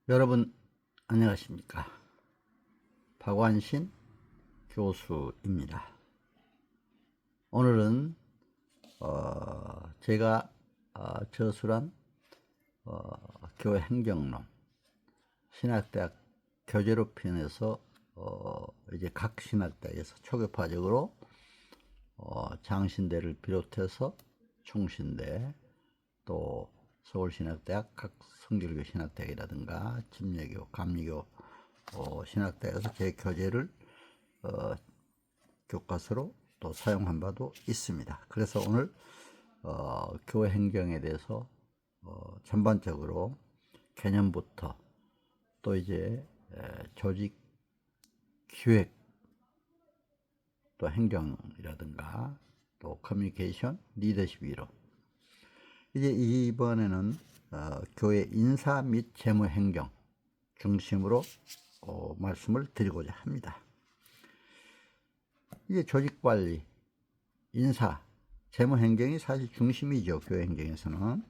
여러분 안녕하십니까? 박완신 교수입니다. 오늘은 제가 저술한 교회 행정론 신학대학 교재로 편에서 이제 각 신학대학에서 초교파적으로 장신대를 비롯해서 충신대, 또 서울신학대학, 각 성결교 신학대학이라든가 진례교, 감리교 신학대학에서 제 교재를 교과서로 또 사용한 바도 있습니다. 그래서 오늘 교회 행정에 대해서 전반적으로 개념부터 또 이제 조직 기획, 또 행정이라든가 또 커뮤니케이션, 리더십 이론, 이제 이번에는 교회 인사 및 재무 행정 중심으로 말씀을 드리고자 합니다. 이제 조직 관리, 인사, 재무 행정이 사실 중심이죠, 교회 행정에서는.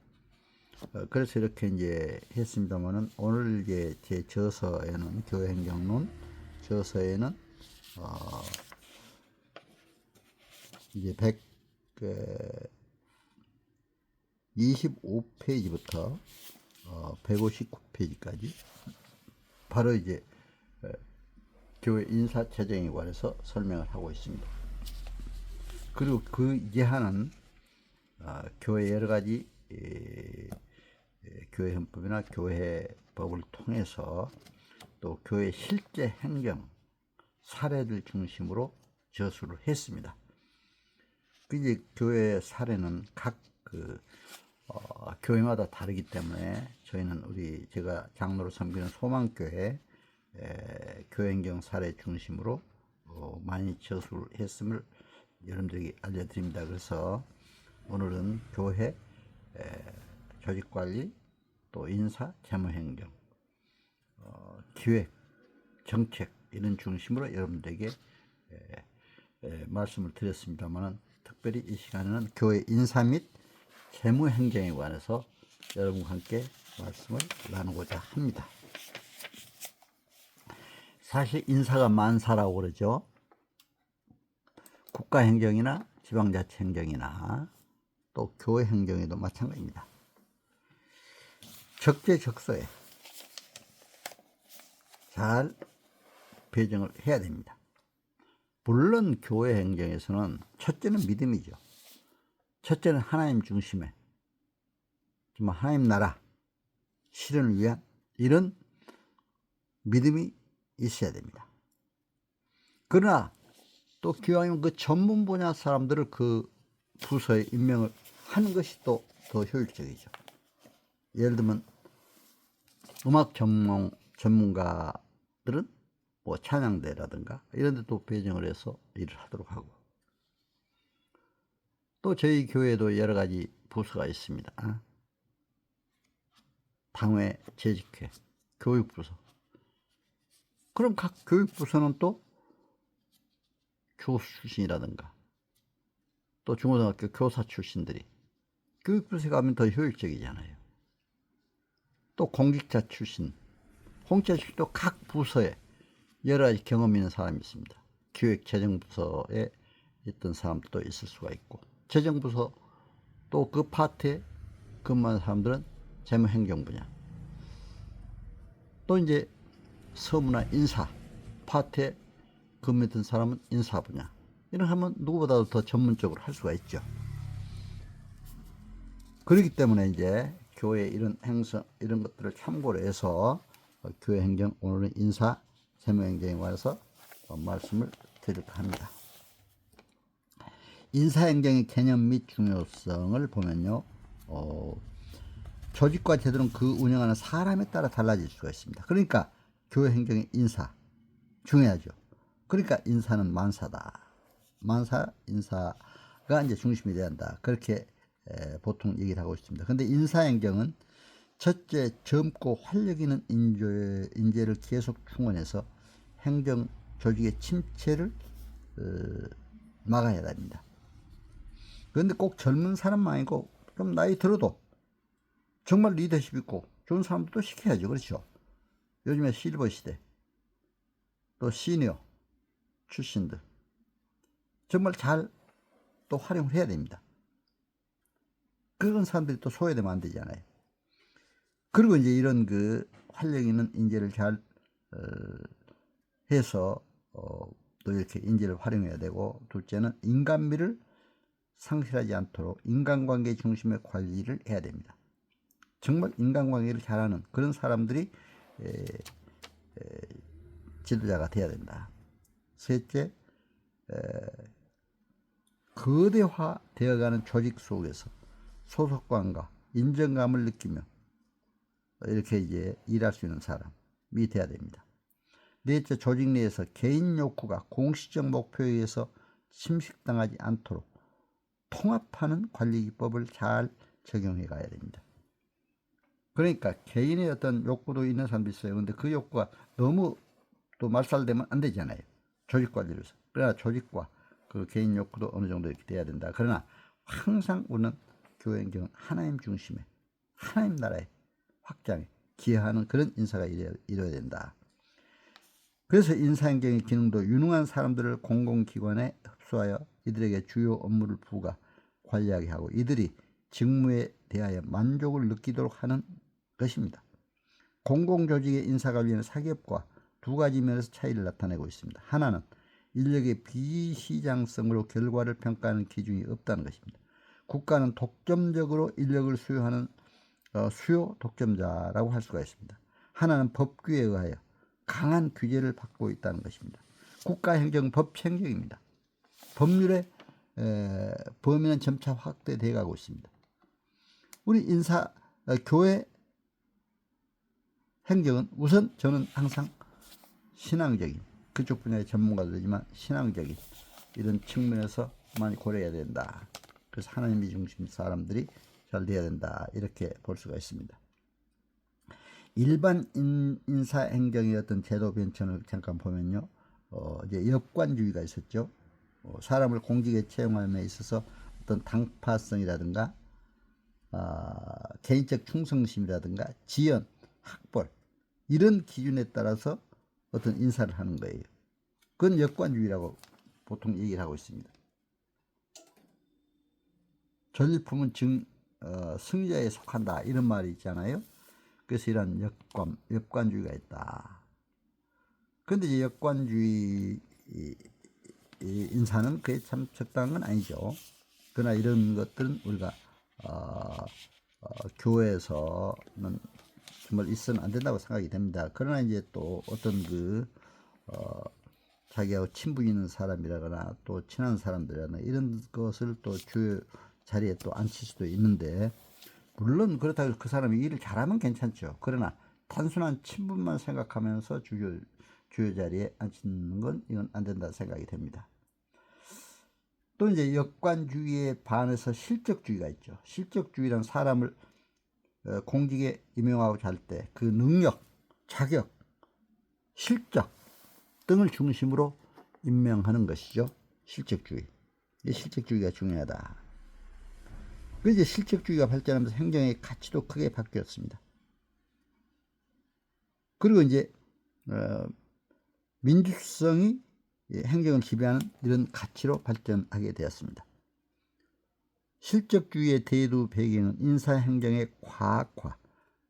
그래서 이렇게 이제 했습니다만은, 오늘 이제 제 저서에는, 교회 행정론 저서에는 이제 125페이지부터 159페이지까지 바로 이제 교회 인사체정에 관해서 설명을 하고 있습니다. 그리고 그 이하는 교회 여러 가지 교회 헌법이나 교회 법을 통해서 또 교회 실제 행정 사례들 중심으로 저술을 했습니다. 이제 교회 사례는 각 교회마다 다르기 때문에 저희는 제가 장로로 섬기는 소망교회 교회 행정 사례 중심으로 많이 저술했음을 여러분들에게 알려드립니다. 그래서 오늘은 교회 조직관리, 또 인사, 재무행정, 기획, 정책 이런 중심으로 여러분들에게 말씀을 드렸습니다만, 특별히 이 시간에는 교회 인사 및 재무행정에 관해서 여러분과 함께 말씀을 나누고자 합니다. 사실 인사가 만사라고 그러죠. 국가행정이나 지방자치행정이나 또 교회 행정에도 마찬가지입니다. 적재적소에 잘 배정을 해야 됩니다. 물론 교회 행정에서는 첫째는 믿음이죠. 첫째는 하나님 중심에, 정말 하나님 나라 실현을 위한 이런 믿음이 있어야 됩니다. 그러나 또 기왕이면 그 전문 분야 사람들을 그 부서에 임명을 하는 것이 또 더 효율적이죠. 예를 들면 음악 전문가들은 뭐 찬양대라든가 이런 데 또 배정을 해서 일을 하도록 하고, 또 저희 교회도 여러 가지 부서가 있습니다. 당회, 재직회, 교육부서. 그럼 각 교육부서는 또 교수 출신이라든가 또 중고등학교 교사 출신들이 교육부서에 가면 더 효율적이잖아요. 또 공직자 출신, 공직자 출신도 각 부서에 여러 가지 경험 있는 사람이 있습니다. 기획재정부서에 있던 사람도 있을 수가 있고, 재정부서 또 그 파트에 근무하는 사람들은 재무행정 분야, 또 이제 서무나 인사 파트에 근무했던 사람은 인사 분야, 이런 하면 누구보다도 더 전문적으로 할 수가 있죠. 그렇기 때문에 이제 교회 이런 행성, 이런 것들을 참고로 해서 교회 행정, 오늘은 인사, 재무행정에 관해서 말씀을 드릴까 합니다. 인사행정의 개념 및 중요성을 보면요, 조직과 제도는 그 운영하는 사람에 따라 달라질 수가 있습니다. 그러니까 교회 행정의 인사 중요하죠. 그러니까 인사는 만사다. 만사, 인사가 이제 중심이 돼야 한다. 그렇게 보통 얘기를 하고 있습니다. 근데 인사행정은 첫째, 젊고 활력 있는 인재를 계속 충원해서 행정 조직의 침체를 막아야 됩니다. 그런데 꼭 젊은 사람만 아니고 좀 나이 들어도 정말 리더십 있고 좋은 사람들도 시켜야죠. 그렇죠? 요즘에 실버 시대, 또 시니어 출신들 정말 잘 또 활용을 해야 됩니다. 그런 사람들이 또 소외되면 안 되잖아요. 그리고 이제 이런 그 활력 있는 인재를 잘 해서 또 이렇게 인재를 활용해야 되고, 둘째는 인간미를 상실하지 않도록 인간관계 중심의 관리를 해야 됩니다. 정말 인간관계를 잘하는 그런 사람들이 지도자가 돼야 된다. 셋째, 거대화 되어가는 조직 속에서 소속감과 인정감을 느끼며 이렇게 이제 일할 수 있는 사람이 돼야 됩니다. 넷째, 조직 내에서 개인 욕구가 공식적 목표에 의해서 침식당하지 않도록 통합하는 관리 기법을 잘 적용해 가야 됩니다. 그러니까 개인의 어떤 욕구도 있는 사람도 있어요. 근데 그 욕구가 너무 또 말살되면 안 되잖아요. 조직 관리를 해서. 그러나 조직과 그 개인 욕구도 어느 정도 이렇게 돼야 된다. 그러나 항상 우리는 교회 행정은 하나님 중심에, 하나님 나라의 확장에 기여하는 그런 인사가 이루어야 된다. 그래서 인사행정의 기능도 유능한 사람들을 공공기관에 흡수하여 이들에게 주요 업무를 부과 관리하게 하고 이들이 직무에 대하여 만족을 느끼도록 하는 것입니다. 공공조직의 인사관리는 사기업과 두 가지 면에서 차이를 나타내고 있습니다. 하나는 인력의 비시장성으로 결과를 평가하는 기준이 없다는 것입니다. 국가는 독점적으로 인력을 수요하는 수요 독점자라고 할 수가 있습니다. 하나는 법규에 의하여 강한 규제를 받고 있다는 것입니다. 국가행정 법행정입니다. 법률의 범위는 점차 확대돼 가고 있습니다. 우리 교회 행정은 우선 저는 항상 신앙적인, 그쪽 분야의 전문가들이지만 신앙적인 이런 측면에서 많이 고려해야 된다. 그래서 하나님이 중심 사람들이 잘 돼야 된다. 이렇게 볼 수가 있습니다. 일반 인사행정의 어떤 제도 변천을 잠깐 보면요. 이제 역관주의가 있었죠. 사람을 공직에 채용함에 있어서 어떤 당파성이라든가 개인적 충성심이라든가 지연, 학벌 이런 기준에 따라서 어떤 인사를 하는 거예요. 그건 역관주의라고 보통 얘기를 하고 있습니다. 전리품은 승자에 속한다 이런 말이 있잖아요. 그래서 이런 역관주의가 있다. 그런데 이제 역관주의 인사는 그게 참 적당한 건 아니죠. 그러나 이런 것들은 우리가 교회에서는 정말 있으면 안 된다고 생각이 됩니다. 그러나 이제 또 어떤 자기하고 친분 있는 사람이라거나 또 친한 사람들이라거나 이런 것을 또 주요 자리에 또 앉힐 수도 있는데, 물론 그렇다고 해서 그 사람이 일을 잘하면 괜찮죠. 그러나 단순한 친분만 생각하면서 주요 자리에 앉히는 건 이건 안 된다 생각이 됩니다. 또 이제 역관주의에 반해서 실적주의가 있죠. 실적주의란 사람을 공직에 임용하고 잘 때 그 능력, 자격, 실적 등을 중심으로 임명하는 것이죠. 실적주의. 실적주의가 중요하다. 그래서 실적주의가 발전하면서 행정의 가치도 크게 바뀌었습니다. 그리고 이제 민주성이 행정을 지배하는 이런 가치로 발전하게 되었습니다. 실적주의의 대두 배경은 인사행정의 과학화,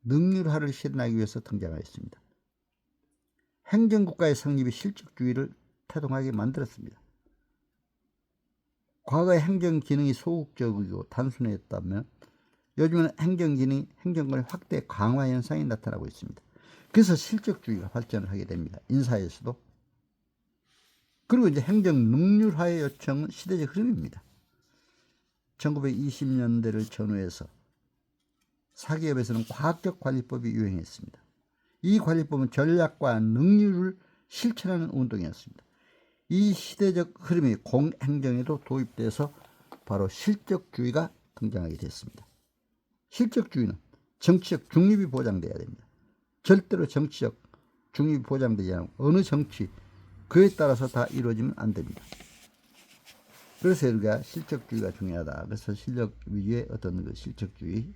능률화를 실현하기 위해서 등장하였습니다. 행정국가의 성립이 실적주의를 태동하게 만들었습니다. 과거의 행정기능이 소극적이고 단순했다면 요즘은 행정기능이 행정권의 확대 강화 현상이 나타나고 있습니다. 그래서 실적주의가 발전을 하게 됩니다. 인사에서도. 그리고 이제 행정 능률화의 요청은 시대적 흐름입니다. 1920년대를 전후해서 사기업에서는 과학적 관리법이 유행했습니다. 이 관리법은 전략과 능률을 실천하는 운동이었습니다. 이 시대적 흐름이 공행정에도 도입돼서 바로 실적주의가 등장하게 됐습니다. 실적주의는 정치적 중립이 보장돼야 됩니다. 절대로 정치적 중립이 보장되지 않고 어느 정치 그에 따라서 다 이루어지면 안 됩니다. 그래서 우리가 실적주의가 중요하다. 그래서 실력 위주의 어떤 그 실적주의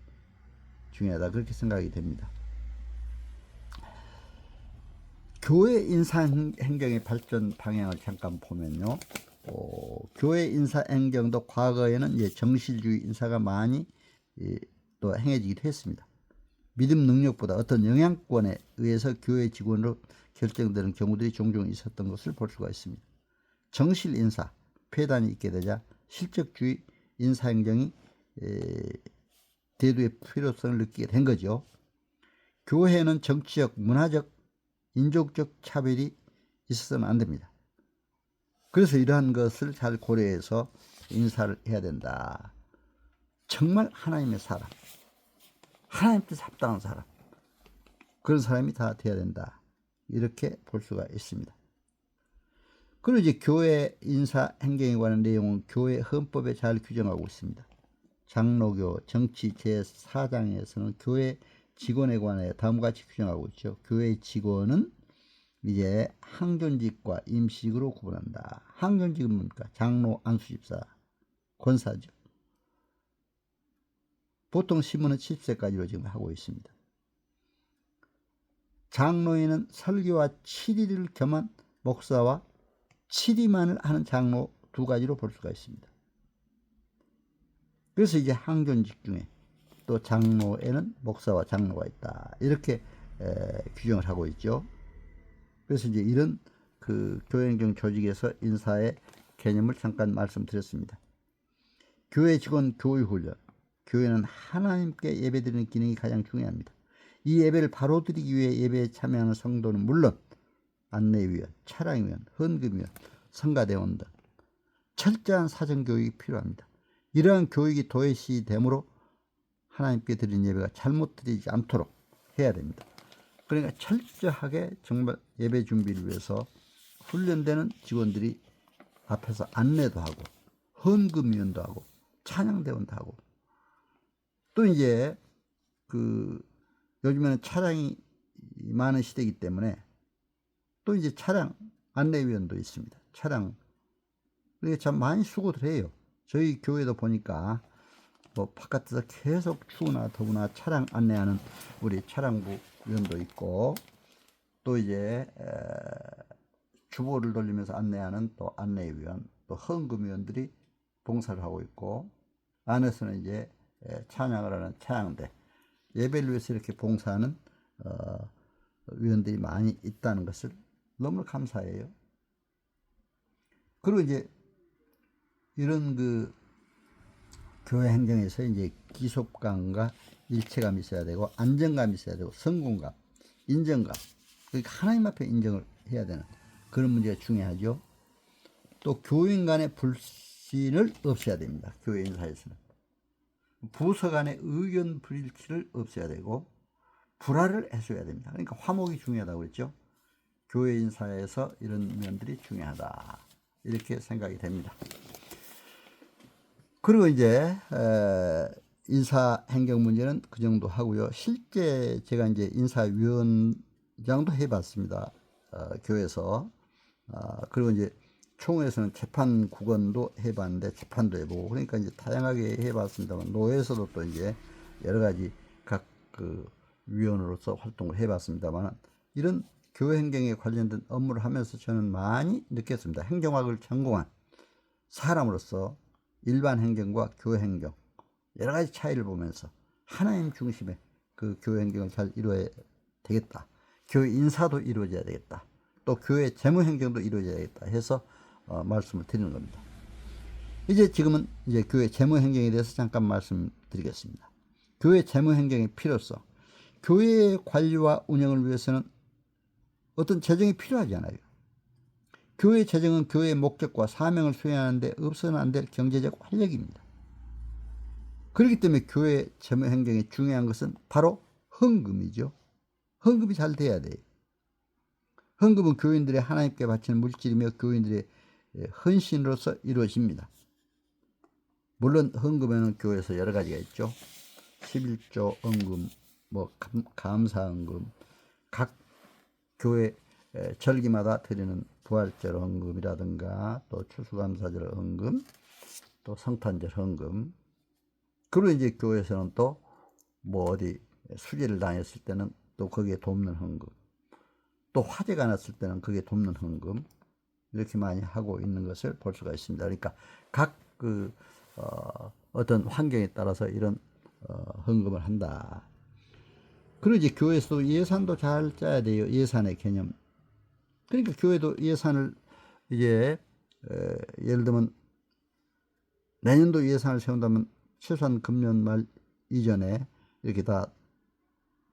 중요하다. 그렇게 생각이 됩니다. 교회 인사 행정의 발전 방향을 잠깐 보면요. 교회 인사 행정도 과거에는 이제 정실주의 인사가 많이 또 행해지기도 했습니다. 믿음 능력보다 어떤 영향권에 의해서 교회 직원으로 결정되는 경우들이 종종 있었던 것을 볼 수가 있습니다. 정실 인사, 폐단이 있게 되자 실적주의 인사 행정이 대두의 필요성을 느끼게 된 거죠. 교회는 정치적, 문화적, 인종적 차별이 있어서는 안 됩니다. 그래서 이러한 것을 잘 고려해서 인사를 해야 된다. 정말 하나님의 사람, 하나님 뜻에 합당한 사람, 그런 사람이 다 돼야 된다. 이렇게 볼 수가 있습니다. 그리고 이제 교회 인사 행정에 관한 내용은 교회 헌법에 잘 규정하고 있습니다. 장로교 정치 제4장에서는 교회 직원에 관해 다음과 같이 규정하고 있죠. 교회 직원은 이제 항존직과 임시직으로 구분한다. 항존직은 뭡니까? 장로, 안수집사, 권사죠. 보통 신문은 70세까지로 지금 하고 있습니다. 장로에는 설교와 치리를 겸한 목사와 치리만을 하는 장로 두 가지로 볼 수가 있습니다. 그래서 이제 항존직 중에 또 장로에는 목사와 장로가 있다. 이렇게 규정을 하고 있죠. 그래서 이제 이런 그 교회행정 조직에서 인사의 개념을 잠깐 말씀드렸습니다. 교회 직원 교육훈련. 교회는 하나님께 예배드리는 기능이 가장 중요합니다. 이 예배를 바로 드리기 위해 예배에 참여하는 성도는 물론 안내위원, 차량위원, 헌금위원, 성가대원 등 철저한 사정교육이 필요합니다. 이러한 교육이 도외시되므로 하나님께 드린 예배가 잘못 드리지 않도록 해야 됩니다. 그러니까 철저하게 정말 예배 준비를 위해서 훈련되는 직원들이 앞에서 안내도 하고 헌금위원도 하고 찬양대원도 하고 또 이제 요즘에는 차량이 많은 시대이기 때문에 또 이제 차량 안내위원도 있습니다. 차량 그게 참 많이 수고들 해요. 저희 교회도 보니까 뭐 바깥에서 계속 추우나 더구나 차량 안내하는 우리 차량부 위원도 있고 또 이제 주보를 돌리면서 안내하는 또 안내위원 또 헌금위원들이 봉사를 하고 있고 안에서는 이제 찬양을 하는 찬양대 예배를 위해서 이렇게 봉사하는 위원들이 많이 있다는 것을 너무 감사해요. 그리고 이제 이런 그 교회 행정에서 이제 기속감과 일체감이 있어야 되고 안정감이 있어야 되고 성공감, 인정감, 그러니까 하나님 앞에 인정을 해야 되는 그런 문제가 중요하죠. 또 교인 간의 불신을 없애야 됩니다. 교회 인사에서는 부서 간의 의견 불일치를 없애야 되고 불화를 해소해야 됩니다. 그러니까 화목이 중요하다고 그랬죠. 교회 인사에서 이런 면들이 중요하다 이렇게 생각이 됩니다. 그리고 이제 인사 행정 문제는 그 정도 하고요. 실제 제가 이제 인사위원장도 해봤습니다. 교회에서. 그리고 이제 총회에서는 재판 구건도 해봤는데 재판도 해보고 그러니까 이제 다양하게 해봤습니다만 노회에서도 또 이제 여러 가지 각 그 위원으로서 활동을 해봤습니다만 이런 교회 행정에 관련된 업무를 하면서 저는 많이 느꼈습니다. 행정학을 전공한 사람으로서 일반 행정과 교회 행정 여러 가지 차이를 보면서 하나님 중심의 그 교회 행정을 잘 이루어야 되겠다. 교회 인사도 이루어져야 되겠다. 또 교회 재무 행정도 이루어져야 되겠다 해서 말씀을 드리는 겁니다. 이제 지금은 이제 교회 재무 행정에 대해서 잠깐 말씀드리겠습니다. 교회 재무 행정의 필요성. 교회의 관리와 운영을 위해서는 어떤 재정이 필요하지 않아요. 교회 재정은 교회의 목적과 사명을 수행하는 데 없어서는 안 될 경제적 활력입니다. 그렇기 때문에 교회 재무 행정의 중요한 것은 바로 헌금이죠. 헌금이 잘 돼야 돼요. 헌금은 교인들의 하나님께 바치는 물질이며 교인들의 헌신으로서 이루어집니다. 물론 헌금에는 교회에서 여러 가지가 있죠. 11조 헌금, 뭐 감사 헌금, 각 교회 절기마다 드리는 부활절 헌금이라든가 또 추수감사절 헌금, 또 성탄절 헌금. 그리고 이제 교회에서는 또 뭐 어디 수리를 당했을 때는 또 거기에 돕는 헌금. 또 화재가 났을 때는 그게 돕는 헌금, 이렇게 많이 하고 있는 것을 볼 수가 있습니다. 그러니까 각 어떤 환경에 따라서 이런 헌금을 한다. 그리고 이제 교회에서도 예산도 잘 짜야 돼요. 예산의 개념. 그러니까 교회도 예산을 이제 예를 들면 내년도 예산을 세운다면 최소한 금년 말 이전에 이렇게 다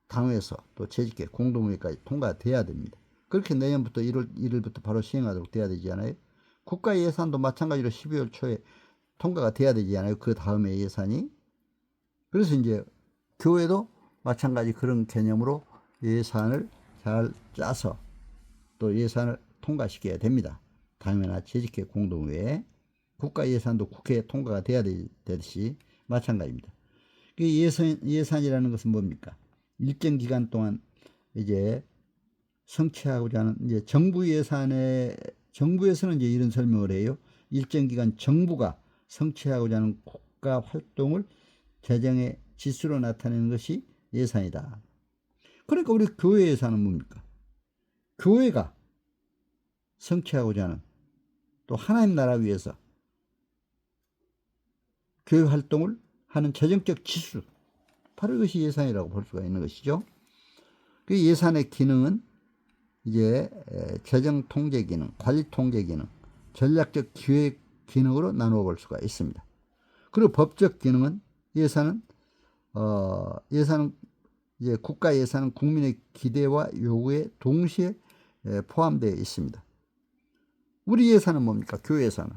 당회에서 또 재직회 공동회의까지 통과돼야 됩니다. 그렇게 내년부터 1월 1일부터 바로 시행하도록 돼야 되지 않아요? 국가 예산도 마찬가지로 12월 초에 통과가 돼야 되지 않아요? 그 다음에 예산이. 그래서 이제 교회도 마찬가지 그런 개념으로 예산을 잘 짜서 또 예산을 통과시켜야 됩니다. 당회나 재직회 공동회에 국가 예산도 국회에 통과가 돼야 되듯이 마찬가지입니다. 예산이라는 것은 뭡니까? 일정 기간 동안 이제 성취하고자 하는 이제 정부에서는 이제 이런 설명을 해요. 일정 기간 정부가 성취하고자 하는 국가 활동을 재정의 지수로 나타내는 것이 예산이다. 그러니까 우리 교회 예산은 뭡니까? 교회가 성취하고자 하는 또 하나님 나라 위해서 교회 활동을 하는 재정적 지수, 바로 이것이 예산이라고 볼 수가 있는 것이죠. 그 예산의 기능은 이제 재정 통제 기능, 관리 통제 기능, 전략적 기획 기능으로 나누어 볼 수가 있습니다. 그리고 법적 기능은 예산은 이제 국가 예산은 국민의 기대와 요구에 동시에 포함되어 있습니다. 우리 예산은 뭡니까? 교회 예산은,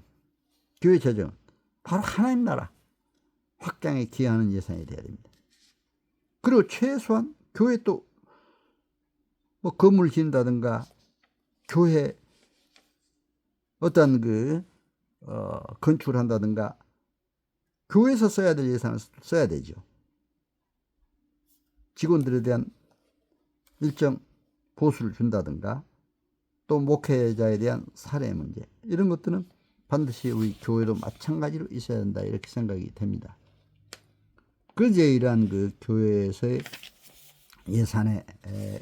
교회 재정은 바로 하나님 나라 확장에 기여하는 예산이 되어야 됩니다. 그리고 최소한 교회 또 뭐 건물 짓는다든가 교회 어떤 건축을 한다든가 교회에서 써야 될 예산을 써야 되죠. 직원들에 대한 일정 보수를 준다든가 또 목회자에 대한 사례 문제, 이런 것들은 반드시 우리 교회도 마찬가지로 있어야 된다, 이렇게 생각이 됩니다. 그래서 이러한 교회에서의 예산의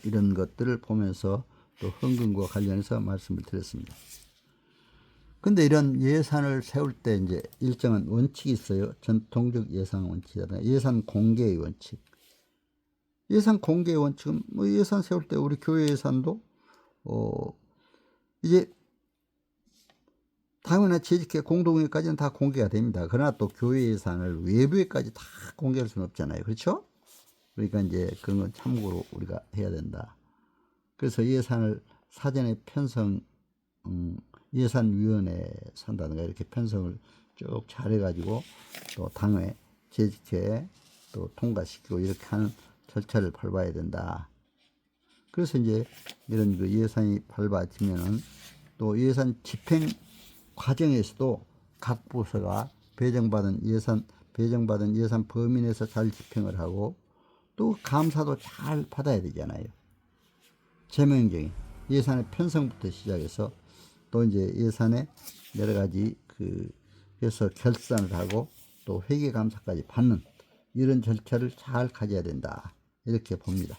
이런 것들을 보면서 또 헌금과 관련해서 말씀을 드렸습니다. 근데 이런 예산을 세울 때 이제 일정한 원칙이 있어요. 전통적 예산 원칙이라든가 예산 공개의 원칙. 예산 공개의 원칙은 뭐 예산 세울 때 우리 교회 예산도 이제 당연히 재직회 공동회까지는 다 공개가 됩니다. 그러나 또 교회 예산을 외부에까지 다 공개할 수는 없잖아요. 그렇죠? 그러니까 이제 그런 건 참고로 우리가 해야 된다. 그래서 예산을 사전에 편성, 예산위원회 산다든가 이렇게 편성을 쭉 잘해가지고 또 당회, 재직회 또 통과시키고 이렇게 하는 절차를 밟아야 된다. 그래서 이제 이런 예산이 밟아지면은 또 예산 집행 과정에서도 각 부서가 배정받은 예산 범위 내에서 잘 집행을 하고 또 감사도 잘 받아야 되잖아요. 재명적인 예산의 편성부터 시작해서 또 이제 예산의 여러 가지 해서 결산을 하고 또 회계 감사까지 받는 이런 절차를 잘 가져야 된다, 이렇게 봅니다.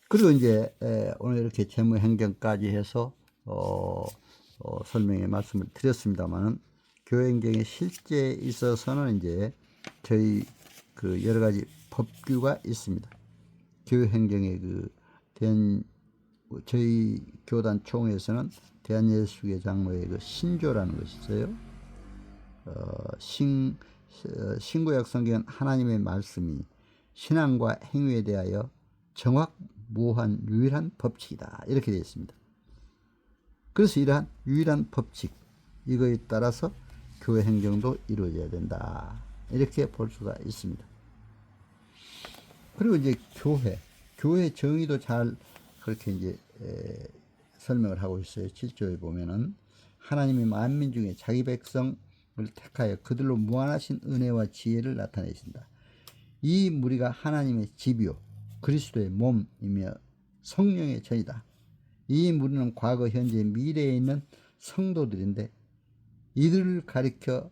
그리고 이제 오늘 이렇게 재무행정까지 해서 설명의 말씀을 드렸습니다만은 교회행정에 실제에 있어서는 이제 저희 여러 가지 법규가 있습니다. 교회행정의 저희 교단 총회에서는 대한예수교 장로의 신조라는 것이 있어요. 신구약 성경은 하나님의 말씀이 신앙과 행위에 대하여 정확무한 유일한 법칙이다, 이렇게 되어 있습니다. 그래서 이러한 유일한 법칙, 이거에 따라서 교회 행정도 이루어져야 된다, 이렇게 볼 수가 있습니다. 그리고 이제 교회 정의도 잘 그렇게 이제 설명을 하고 있어요. 7조에 보면은 하나님이 만민 중에 자기 백성을 택하여 그들로 무한하신 은혜와 지혜를 나타내신다. 이 무리가 하나님의 집이요 그리스도의 몸이며 성령의 전이다. 이 무리는 과거, 현재, 미래에 있는 성도들인데 이들을 가리켜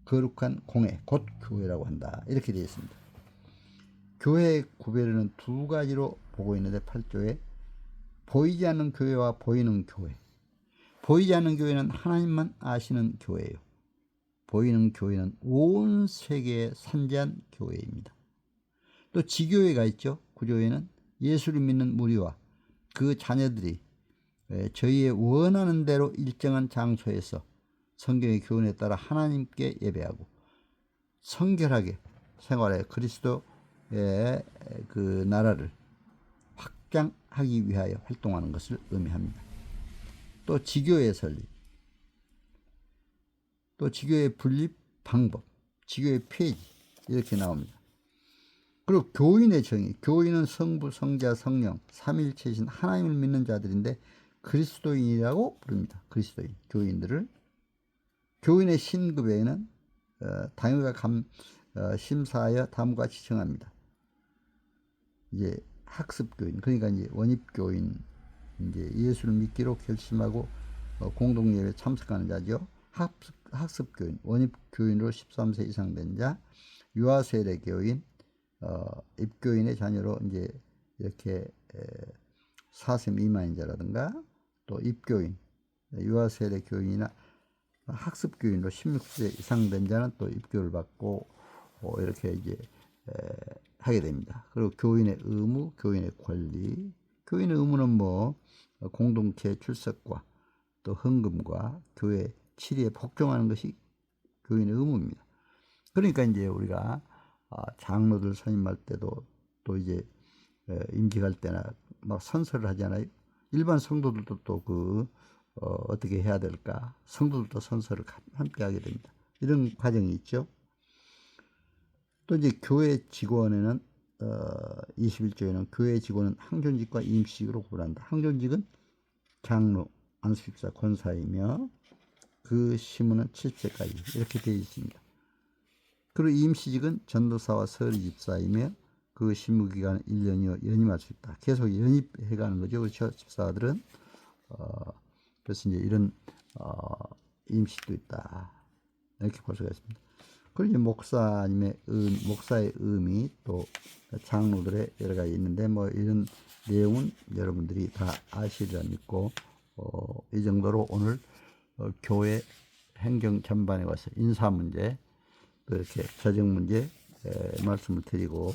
거룩한 공회, 곧 교회라고 한다, 이렇게 되어 있습니다. 교회의 구별은 두 가지로 보고 있는데 8조에 보이지 않는 교회와 보이는 교회. 보이지 않는 교회는 하나님만 아시는 교회예요. 보이는 교회는 온 세계에 산재한 교회입니다. 또 지교회가 있죠. 구조회는 예수를 믿는 무리와 그 자녀들이 저희의 원하는 대로 일정한 장소에서 성경의 교훈에 따라 하나님께 예배하고 성결하게 생활해 그리스도의 그 나라를 확장하기 위하여 활동하는 것을 의미합니다. 또 지교의 설립, 또 지교의 분립 방법, 지교의 폐지 이렇게 나옵니다. 그리고 교인의 정의, 교인은 성부, 성자, 성령, 삼일체신 하나님을 믿는 자들인데 그리스도인이라고 부릅니다. 그리스도인, 교인들을. 교인의 신급에는 당회가 심사하여 다음과 같이 정합니다. 이제 학습교인, 그러니까 이제 원입교인, 이제 예수를 믿기로 결심하고 공동예배에 참석하는 자죠. 학습교인, 원입교인으로 13세 이상 된 자, 유아세례 교인, 입교인의 자녀로 이제 이렇게 4세 미만인 자라든가, 또 입교인, 유아세례 교인이나 학습교인으로 16세 이상 된 자는 또 입교를 받고 이렇게 이제 하게 됩니다. 그리고 교인의 의무, 교인의 권리. 교인의 의무는 뭐 공동체 출석과 또 헌금과 교회 치리에 복종하는 것이 교인의 의무입니다. 그러니까 이제 우리가 장로들 선임할 때도 또 이제 임직할 때나 막 선서를 하잖아요. 일반 성도들도 또 어떻게 해야 될까? 성도들도 선서를 함께 하게 됩니다. 이런 과정이 있죠. 또 이제 교회 직원에는 21조에는 교회 직원은 항존직과 임시직으로 구분한다. 항존직은 장로, 안수집사, 권사이며 그 시문은 70세까지 이렇게 되어 있습니다. 그리고 임시직은 전도사와 서리집사이며 그 심무기간은 1년이요 연임할 수 있다. 계속 연입해가는 거죠. 그렇죠. 집사들은 그래서 이제 이런 임시도 있다. 이렇게 볼 수가 있습니다. 그리고 이제 목사의 의미, 또 장로들의 여러 가지 있는데 뭐 이런 내용은 여러분들이 다 아시리라 믿고 이 정도로 오늘 교회 행정 전반에 와서 인사 문제, 또 이렇게 재정 문제 말씀을 드리고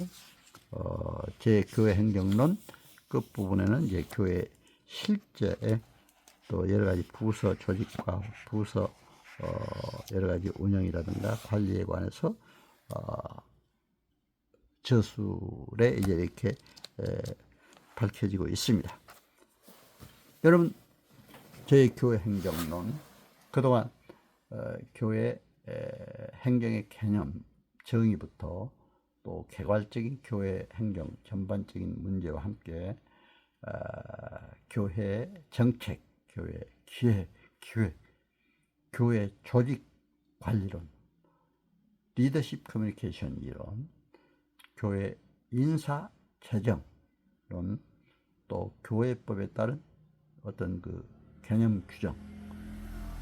제 교회 행정론 끝부분에는 이제 교회 실제에 또 여러 가지 부서 조직과 부서 여러 가지 운영이라든가 관리에 관해서 저술에 이제 이렇게 밝혀지고 있습니다. 여러분, 저희 교회 행정론 그동안 교회 행정의 개념 정의부터 또 개괄적인 교회 행정 전반적인 문제와 함께 교회 정책, 교회 기획, 교회 조직 관리론, 리더십 커뮤니케이션 이론, 교회 인사 재정론, 또 교회법에 따른 어떤 그 개념 규정,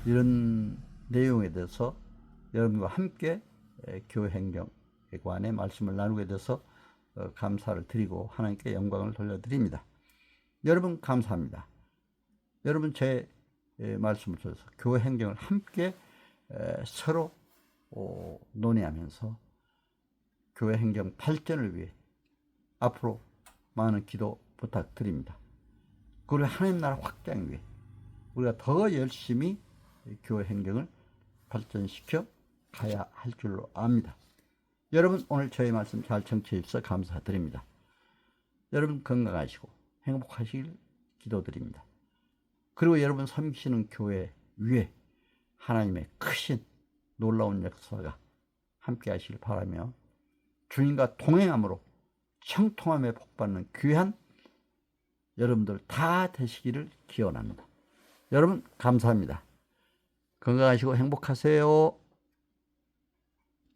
이런 내용에 대해서 여러분과 함께 교회 행정에 관해 말씀을 나누게 돼서 감사를 드리고 하나님께 영광을 돌려드립니다. 여러분 감사합니다. 여러분 제 말씀을 들어서 교회 행정을 함께 서로 논의하면서 교회 행정 발전을 위해 앞으로 많은 기도 부탁드립니다. 그리고 하나님 나라 확장 위해 우리가 더 열심히 교회 행정을 발전시켜 가야 할 줄로 압니다. 여러분 오늘 저희 말씀 잘 청취해 주셔서 감사드립니다. 여러분 건강하시고 행복하시길 기도드립니다. 그리고 여러분 섬기시는 교회 위에 하나님의 크신 놀라운 역사가 함께 하시길 바라며 주님과 동행함으로 형통함에 복받는 귀한 여러분들 다 되시기를 기원합니다. 여러분 감사합니다. 건강하시고 행복하세요.